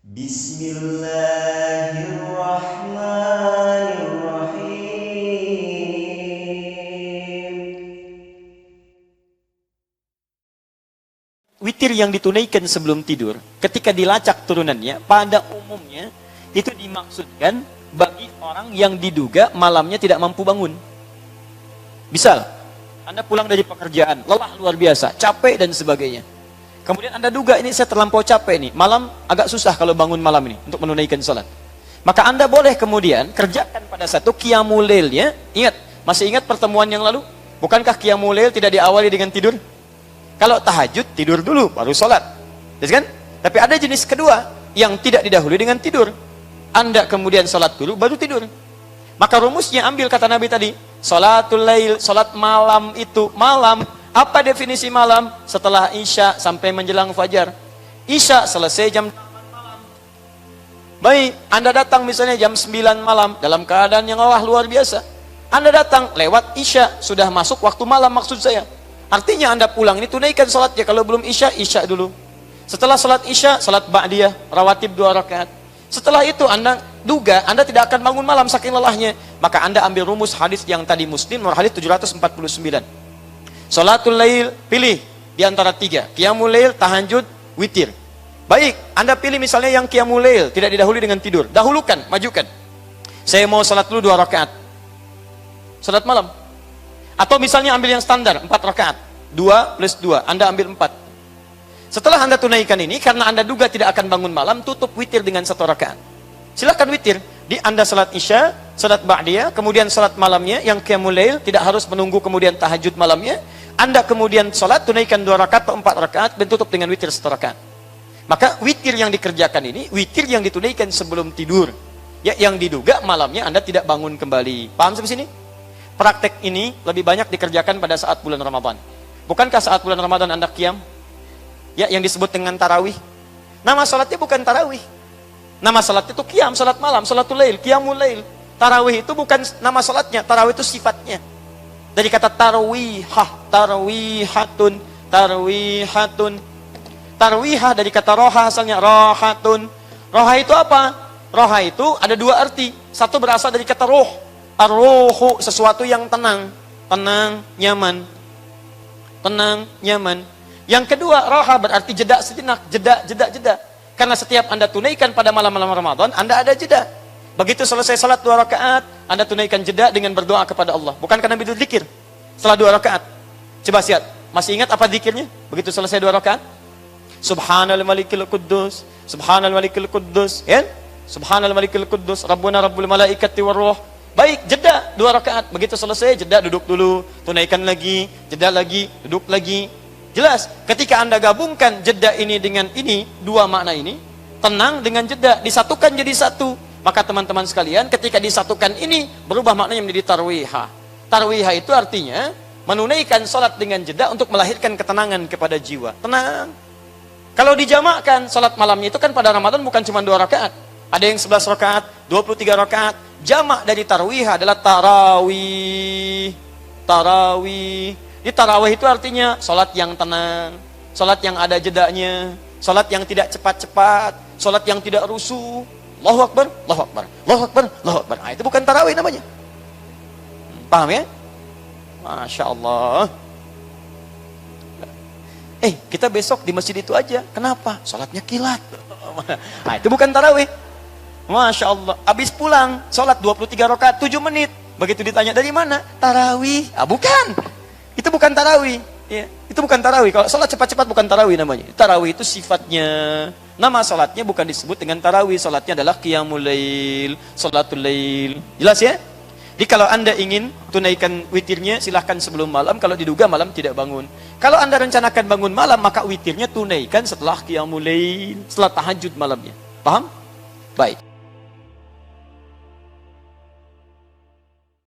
Witir yang ditunaikan sebelum tidur, ketika dilacak turunannya, pada umumnya itu dimaksudkan bagi orang yang diduga malamnya tidak mampu bangun. Misal, Anda pulang dari pekerjaan, lelah luar biasa, capek dan sebagainya. Kemudian Anda duga ini saya terlampau capek nih, malam agak susah kalau bangun malam ini untuk menunaikan sholat. Maka Anda boleh kemudian kerjakan pada satu qiyamul lailnya. Ingat, masih ingat pertemuan yang lalu? Bukankah qiyamul lail tidak diawali dengan tidur? Kalau tahajud, tidur dulu, baru sholat. Kan? Tapi ada jenis kedua, yang tidak didahului dengan tidur. Anda kemudian sholat dulu, baru tidur. Maka rumusnya ambil kata Nabi tadi, sholatul lail, sholat malam itu, malam. Apa definisi malam? Setelah Isya sampai menjelang fajar. Isya selesai jam 8 malam. Baik, Anda datang misalnya jam 9 malam, dalam keadaan yang luar biasa. Anda datang lewat Isya, sudah masuk waktu malam maksud saya. Artinya Anda pulang ini tunaikan sholatnya. Kalau belum Isya, Isya dulu. Setelah sholat Isya, sholat Ba'diyah, rawatib 2 rakaat. Setelah itu Anda duga Anda tidak akan bangun malam saking lelahnya. Maka Anda ambil rumus hadis yang tadi Muslim, nomor hadis 749. Sholatul lail, pilih di antara 3. Qiyamul lail, tahajud, witir. Baik, Anda pilih misalnya yang qiyamul lail, tidak didahului dengan tidur. Dahulukan, majukan. Saya mau sholat dulu 2 rakaat. Sholat malam. Atau misalnya ambil yang standar, 4 rakaat. 2 plus 2, Anda ambil 4. Setelah Anda tunaikan ini, karena Anda duga tidak akan bangun malam, tutup witir dengan 1 rakaat. Silakan witir. Di Anda salat Isya, salat Ba'diyah, kemudian salat malamnya, yang qiyamul lail, tidak harus menunggu kemudian tahajud malamnya. Anda kemudian salat, tunaikan 2 rakaat atau 4 rakaat, dan tutup dengan witir 1 rakaat. Maka witir yang dikerjakan ini, witir yang ditunaikan sebelum tidur. Ya, yang diduga malamnya Anda tidak bangun kembali. Paham sampai sini? Praktek ini lebih banyak dikerjakan pada saat bulan Ramadan. Bukankah saat bulan Ramadan Anda qiyam? Ya, yang disebut dengan tarawih. Nama salatnya bukan tarawih. Nama salatnya itu qiyam, salat malam, salatul lail, qiyamul lail. Tarawih itu bukan nama salatnya, tarawih itu sifatnya. Dari kata tarwihah, tarwihatun, tarwihatun. Tarwihah dari kata roha asalnya, rohatun. Roha itu apa? Roha itu ada 2 arti. Satu berasal dari kata roh. Ar-ruhu, sesuatu yang tenang, tenang, nyaman. Tenang, nyaman. Yang kedua, roha berarti jeda sejenak, jeda. Karena setiap Anda tunaikan pada malam-malam Ramadan, Anda ada jeda. Begitu selesai salat 2 rakaat, Anda tunaikan jeda dengan berdoa kepada Allah. Bukankah Nabi berzikir setelah 2 rakaat? Coba siap, masih ingat apa zikirnya? Begitu selesai 2 rakaat, Subhanal Malikil Quddus, Subhanal Malikil Quddus, ya? Subhanal Malikil Quddus, Rabbuna Rabbul Malaikati Warruh. Baik, jeda 2 rakaat. Begitu selesai, jeda duduk dulu, tunaikan lagi, jeda lagi, duduk lagi. Jelas, ketika Anda gabungkan jeda ini dengan ini, 2 makna ini, tenang dengan jeda, disatukan jadi satu. Maka teman-teman sekalian, ketika disatukan ini, berubah maknanya menjadi tarwihah. Tarwihah itu artinya, menunaikan sholat dengan jeda untuk melahirkan ketenangan kepada jiwa. Tenang. Kalau dijamakkan, sholat malamnya itu kan pada Ramadan bukan cuma 2 rakaat. Ada yang 11 rakaat, 23 rakaat. Jamak dari tarwih adalah tarawih. Tarawih. Di tarawih itu artinya sholat yang tenang, sholat yang ada jedanya, sholat yang tidak cepat-cepat, sholat yang tidak rusuh. Allahu Akbar, Allahu Akbar, Allahu Akbar, Allahu Akbar. Nah, itu bukan tarawih namanya. Paham ya? Masya Allah. Kita besok di masjid itu aja. Kenapa? Sholatnya kilat. Nah, itu bukan tarawih. Masya Allah, habis pulang, sholat 23 rakaat, 7 menit. Begitu ditanya, dari mana? Tarawih. Bukan. Itu bukan tarawih. Ya, itu bukan tarawih. Kalau sholat cepat-cepat bukan tarawih namanya. Tarawih itu sifatnya. Nama sholatnya bukan disebut dengan tarawih. Sholatnya adalah qiyamul lail, sholatul lail. Jelas ya? Jadi kalau Anda ingin tunaikan witirnya, silahkan sebelum malam. Kalau diduga malam tidak bangun. Kalau Anda rencanakan bangun malam, maka witirnya tunaikan setelah qiyamul lail, setelah tahajud malamnya. Paham? Baik.